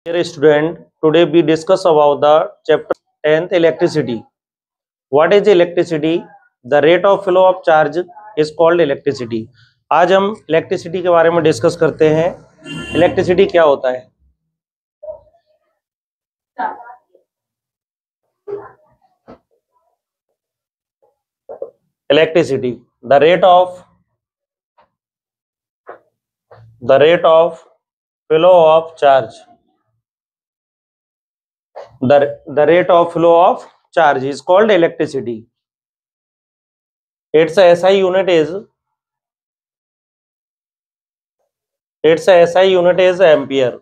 Dear student, today we discuss about the chapter 10th electricity. What is electricity? The rate of flow of charge is called electricity. आज हम electricity के बारे में discuss करते हैं। Electricity क्या होता है? Electricity the rate of flow of charge. The rate of flow of charge is called electricity. Its SI unit is ampere.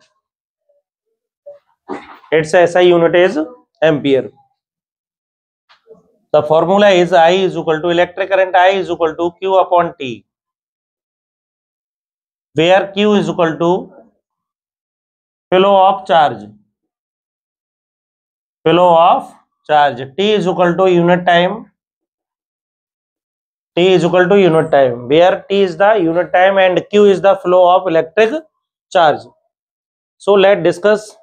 Its SI unit is ampere. The formula is I is equal to electric current I is equal to Q upon T, where Q is equal to flow of charge. T is equal to unit time. Where T is the unit time and Q is the flow of electric charge. So let's discuss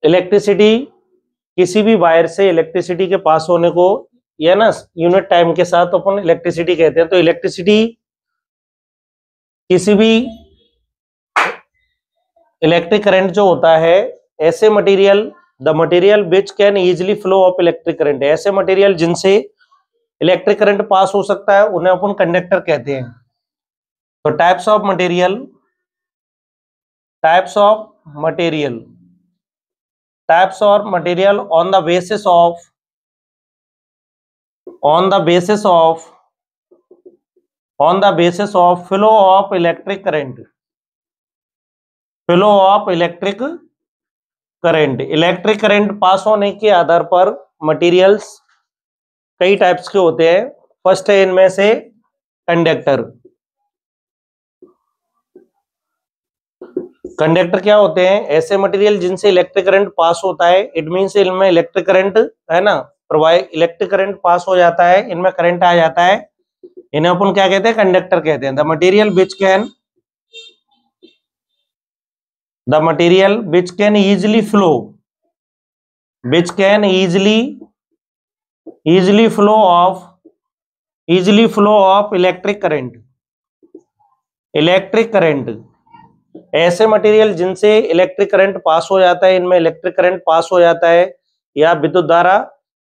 electricity. किसी भी wire से electricity के पास होने को या ना unit time के साथ अपन इलेक्ट्रिसिटी कहते हैं। तो इलेक्ट्रिसिटी किसी भी इलेक्ट्रिक करंट जो होता है ऐसे material, the material which can easily flow of electric current, ऐसे मटेरियल जिनसे इलेक्ट्रिक करंट पास हो सकता है उन्हें अपन कंडक्टर कहते हैं। तो types of material on the basis of flow of electric current. Electric current pass होने के आधार पर मटेरियल्स कई टाइप्स के होते हैं। फर्स्ट है इनमें से कंडक्टर क्या होते हैं? ऐसे मटेरियल जिनसे इलेक्ट्रिक करंट पास होता है। इट मींस इनमें इलेक्ट्रिक करंट है ना इलेक्ट्रिक करंट पास हो जाता है, इनमें करंट आ जाता है, इन्हें अपन क्या कहते हैं? कंडक्टर कहते हैं। The material which can easily flow of electric current. ऐसे मटेरियल जिनसे इलेक्ट्रिक करंट पास हो जाता है, इनमें इलेक्ट्रिक करंट पास हो जाता है या विद्युत धारा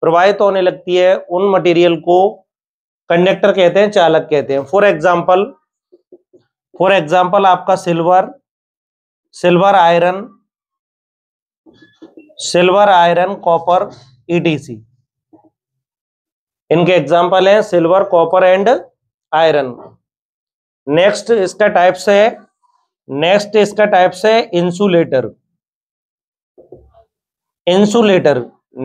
प्रवाहित होने लगती है, उन मटेरियल को कंडक्टर कहते हैं, चालक कहते हैं। फॉर एग्जांपल आपका सिल्वर आयरन कॉपर ETC, इनके एग्जांपल हैं silver, copper and iron. Next इसका टाइप्स है इंसुलेटर।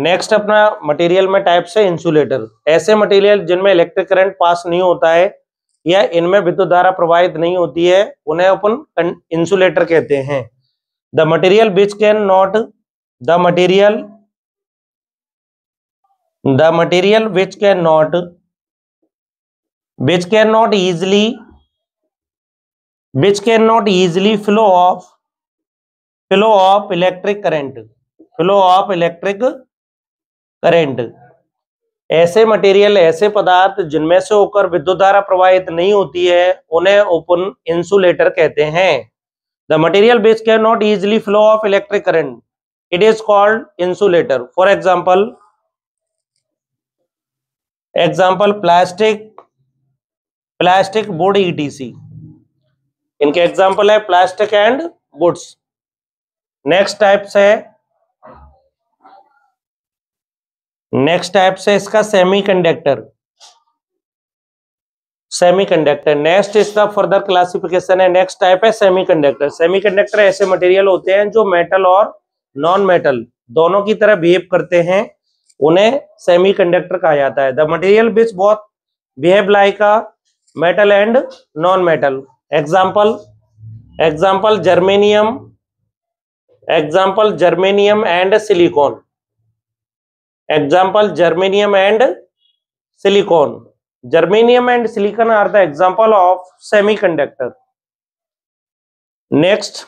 नेक्स्ट अपना मटेरियल में टाइप्स है इंसुलेटर। ऐसे मटेरियल जिनमें इलेक्ट्रिक करंट पास नहीं होता है या इनमें विद्युत धारा प्रवाहित नहीं होती है उन्हें अपन इंसुलेटर कहते हैं। The material which can not easily flow of electric current. ऐसे मटेरियल, ऐसे पदार्थ जिनमें से होकर विद्युत धारा प्रवाहित नहीं होती है उन्हें अपन इंसुलेटर कहते हैं। The material which can not easily flow of electric current, it is called insulator. For example plastic board ETC, इनके एग्जाम्पल है plastic and woods. Next type से इसका सेमीकंडक्टर। नेक्स्ट इसका फर्दर क्लासिफिकेशन है। नेक्स्ट टाइप है semiconductor ऐसे material होते हैं जो मेटल और नॉन मेटल दोनों की तरह बिहेव करते हैं, उन्हें सेमीकंडक्टर कहा जाता है। The material which both behave like a metal and non metal. Example germanium and silicon. Germanium and silicon are the example of semiconductor. Next,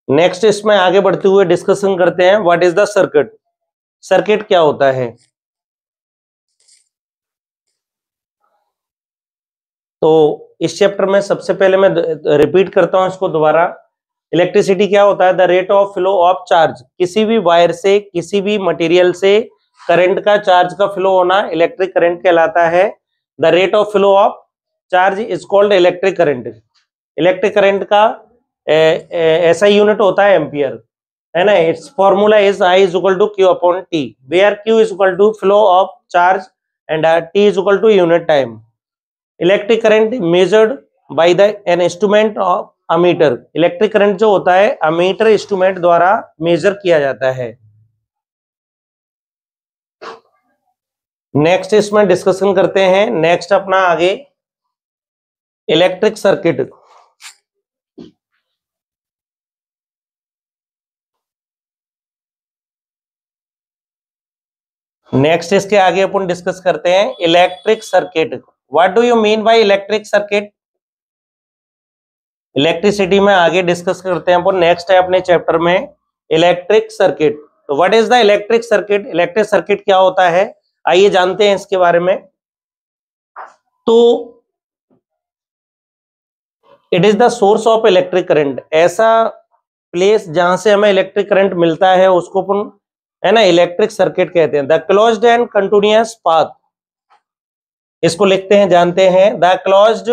next इसमें आगे बढ़ते हुए डिस्कशन करते हैं what is the circuit. Circuit क्या होता है? तो इस चैप्टर में सबसे पहले मैं रिपीट करता हूं इसको दोबारा। इलेक्ट्रिसिटी क्या होता है? The rate of flow of charge. किसी भी वायर से, किसी भी मटेरियल से करंट का, चार्ज का फ्लो होना इलेक्ट्रिक करंट कहलाता है। The rate of flow of charge is called electric current. Electric current का ऐसा यूनिट होता है एम्पियर, है ना। Its formula is I is equal to Q upon T, where Q is equal to flow of charge and T is equal to unit time. Electric current measured by the an instrument of ammeter. Electric current जो होता है ammeter instrument द्वारा major किया जाता है। Next इसमें discussion करते हैं, नेक्स्ट अपना आगे इलेक्ट्रिक सर्किट। नेक्स्ट इसके आगे अपन डिस्कस करते हैं electric circuit. What do you mean by electric circuit? Electricity में आगे डिस्कस करते हैं अपन, नेक्स्ट है अपने चैप्टर में इलेक्ट्रिक सर्किट। तो what is the electric circuit? Electric circuit क्या होता है, आइए जानते हैं इसके बारे में। तो it is the source of electric current. ऐसा प्लेस जहां से हमें इलेक्ट्रिक करंट मिलता है उसको अपन, है ना, इलेक्ट्रिक सर्किट कहते हैं। The closed end continuous path, इसको लिखते हैं, जानते हैं। The closed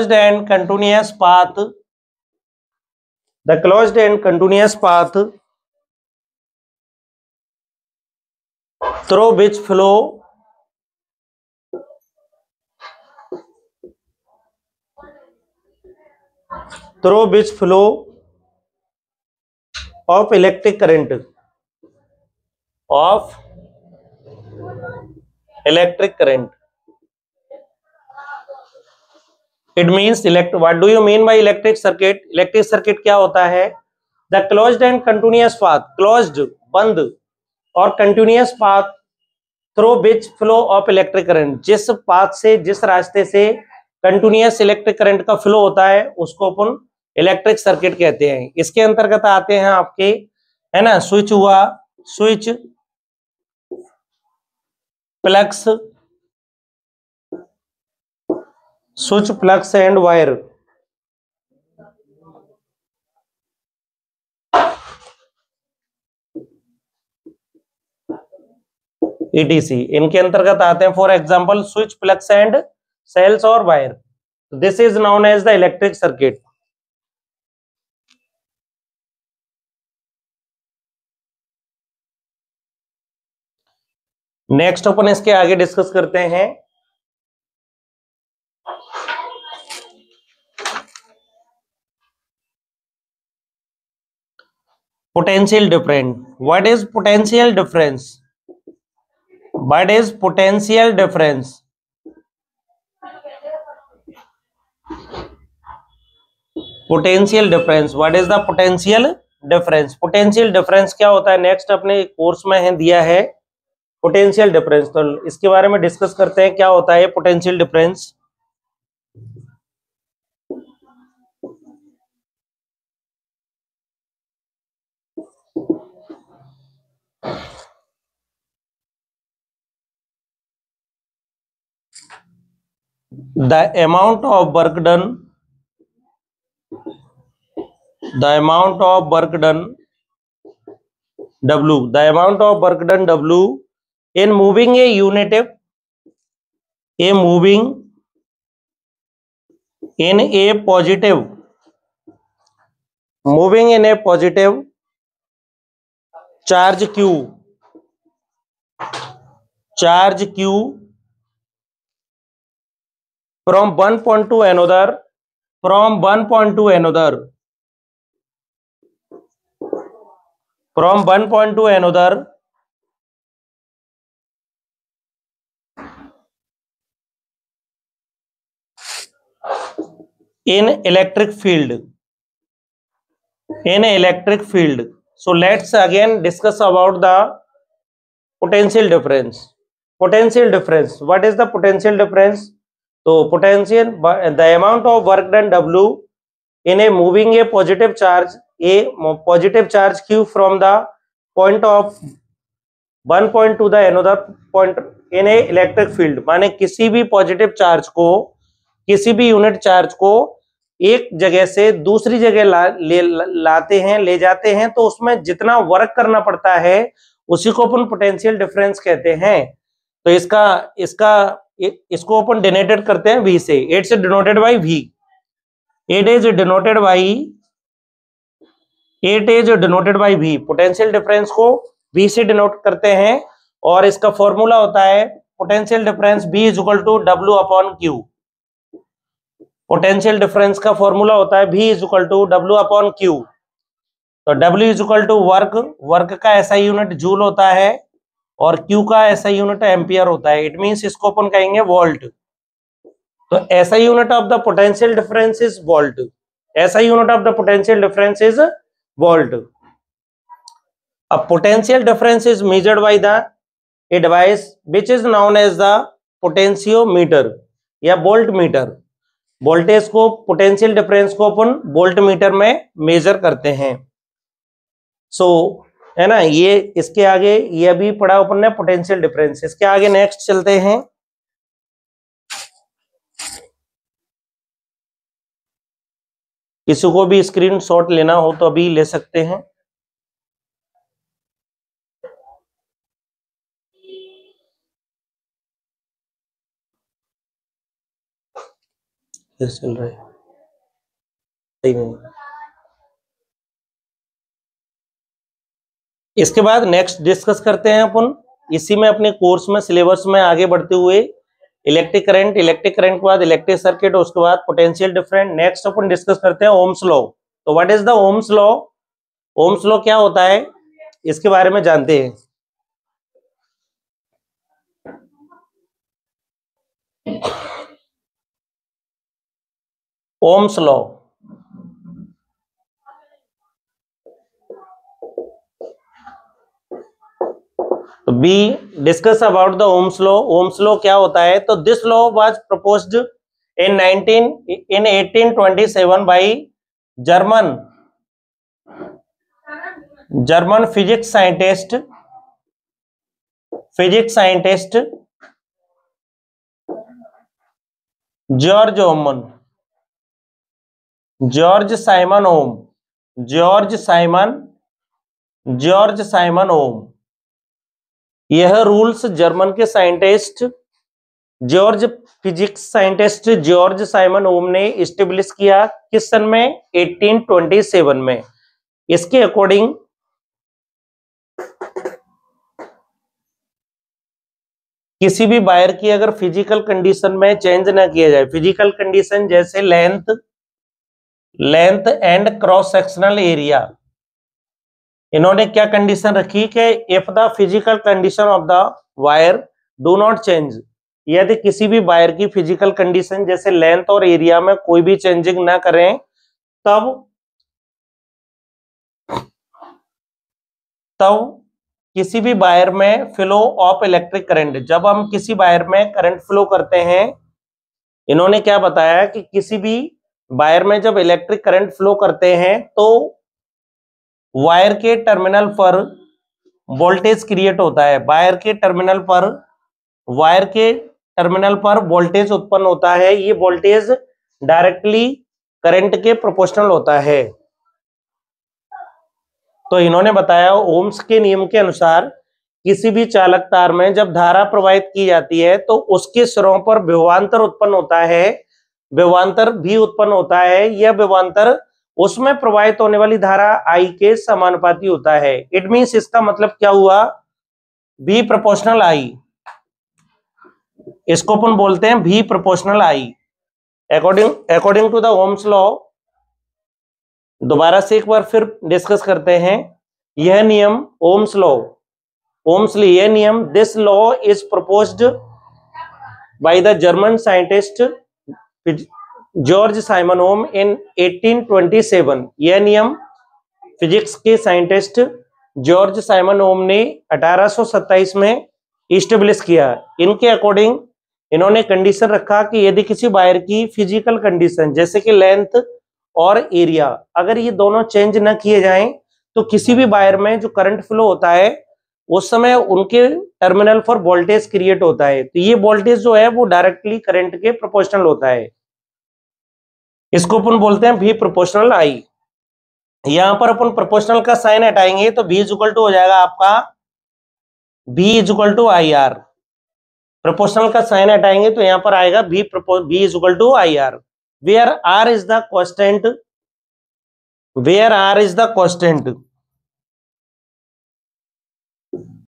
end continuous path, the closed end continuous path through which flow of electric current, of electric current. It means what do you mean by electric circuit? Electric circuit क्या होता है? The closed and continuous path, closed बंद और continuous path through which flow of electric current, जिस path से, जिस रास्ते से कंटिन्यूअस इलेक्ट्रिक करंट का फ्लो होता है उसको अपन इलेक्ट्रिक सर्किट कहते हैं। इसके अंतर्गत आते हैं आपके, है ना, स्विच हुआ, switch, plugs, switch, plugs and wire. ETC इनके अंतर्गत आते हैं। फॉर एग्जांपल स्विच, प्लग्स एंड सेल्स और wire, this is known as the electric circuit. Next अपन इसके आगे डिस्कस करते हैं potential difference. What is potential difference? What is potential difference? Potential difference, what is the potential difference? Potential difference क्या होता है? Next अपने कोर्स में है दिया है पोटेंशियल डिफरेंस, तो इसके बारे में डिस्कस करते हैं क्या होता है potential difference. The amount of work done, the amount of work done W, the amount of work done W in moving a unit, moving in a positive, moving in a positive charge Q, charge Q from one point to another, from one point to another, from one point to another in electric field, in electric field. So let's again discuss about the potential difference. Potential difference, what is the potential difference? तो potential the amount of work done W in a moving a positive charge q from the point of one point to the another point in a electric field, माने किसी भी positive charge को, किसी भी unit charge को एक जगह से दूसरी जगह ले जाते हैं, तो उसमें जितना वर्क करना पड़ता है उसी को अपन पोटेंशियल डिफरेंस कहते हैं। तो इसको अपन डिनोटेड करते हैं V से। Its denoted by V। It is denoted by V। Potential difference को V से डिनोट करते हैं और इसका फॉर्मूला होता है potential difference B is equal to W upon Q। Potential difference का फॉर्मूला होता है V is equal to W upon Q। तो W is equal to work का एसआई यूनिट जूल होता है और Q का एसआई यूनिट एम्पियर होता है। इट मींस इसको अपन कहेंगे वोल्ट। तो SI unit of the potential difference is volt. SI unit of the potential difference is volt. अब potential difference is measured by the a device which is known as the potentiometer या volt meter. Voltage को, potential difference को अपन volt meter में measure करते हैं। है ना, ये इसके आगे ये अभी पढ़ा अपन ने पोटेंशियल डिफरेंस। इसके आगे नेक्स्ट चलते हैं। किसी को भी स्क्रीनशॉट लेना हो तो अभी ले सकते हैं। चल रहा है सही नहीं। इसके बाद नेक्स्ट डिस्कस करते हैं अपन इसी में अपने कोर्स में, सिलेबस में आगे बढ़ते हुए इलेक्ट्रिक करंट के बाद इलेक्ट्रिक सर्किट, उसके बाद पोटेंशियल डिफरेंस। नेक्स्ट अपन डिस्कस करते हैं ओम्स लॉ। तो what is the Ohm's law? Ohm's law क्या होता है इसके बारे में जानते हैं। ओम्स लॉ, तो be discuss about the Ohm's law. Ohm's law क्या होता है? तो this law was proposed in 1827 by German physics scientist George Simon Ohm. यह रूल्स जर्मन के scientist physics scientist George Simon Ohm ने इस्टेब्लिश किया। किस सन में? 1827 में। इसके अकॉर्डिंग किसी भी वायर की अगर फिजिकल कंडीशन में चेंज ना किया जाए, फिजिकल कंडीशन जैसे length and cross sectional area, इन्होंने क्या कंडीशन रखी कि if the physical condition of the wire do not change, यदि किसी भी वायर की फिजिकल कंडीशन जैसे लेंथ और एरिया में कोई भी चेंजिंग ना करें, तब किसी भी वायर में फ्लो ऑफ इलेक्ट्रिक करंट, जब हम किसी वायर में करंट फ्लो करते हैं, इन्होंने क्या बताया कि किसी भी वायर में जब इलेक्ट्रिक करंट फ्लो करते हैं तो वायर के टर्मिनल पर वोल्टेज क्रिएट होता है। वायर के टर्मिनल पर वोल्टेज उत्पन्न होता है। ये वोल्टेज डायरेक्टली करंट के प्रोपोर्शनल होता है। तो इन्होंने बताया ओम्स के नियम के अनुसार किसी भी चालक तार में जब धारा प्रवाहित की जाती है तो उसके सिरों पर विभवांतर उत्पन्न होता है, विभवांतर भी उत्पन्न होता है। यह विभवांतर उसमें प्रवाहित होने वाली धारा I के समानुपाती होता है। इट मींस इसका मतलब क्या हुआ? V प्रोपोर्शनल I, इसको अपन बोलते हैं V proportional I। According to the Ohm's law, दोबारा से एक बार फिर डिस्कस करते हैं यह नियम ओम्स लॉ, यह नियम, this law is proposed by the German scientist George Simon Ohm in 1827। यह नियम फिजिक्स के साइंटिस्ट जॉर्ज साइमन ओम ने 1827 में इस्टेब्लिश किया। इनके अकॉर्डिंग इन्होंने कंडीशन रखा कि यदि किसी वायर की फिजिकल कंडीशन जैसे कि लेंथ और एरिया अगर ये दोनों चेंज न किए जाएं तो किसी भी वायर में जो करंट फ्लो होता है उस समय उनके टर्मिनल पर वोल्टेज क्रिएट होता है। तो ये वोल्टेज जो है वो डायरेक्टली करंट के प्रोपोर्शनल होता है। इसको अपन बोलते हैं V प्रोपोर्शनल I। यहां पर अपन प्रोपोर्शनल का साइन हटाएंगे तो V इक्वल टू हो जाएगा आपका V equal to IR। Proportional का साइन हटाएंगे तो यहां पर आएगा V equal to IR, where R is the constant, where R is the constant.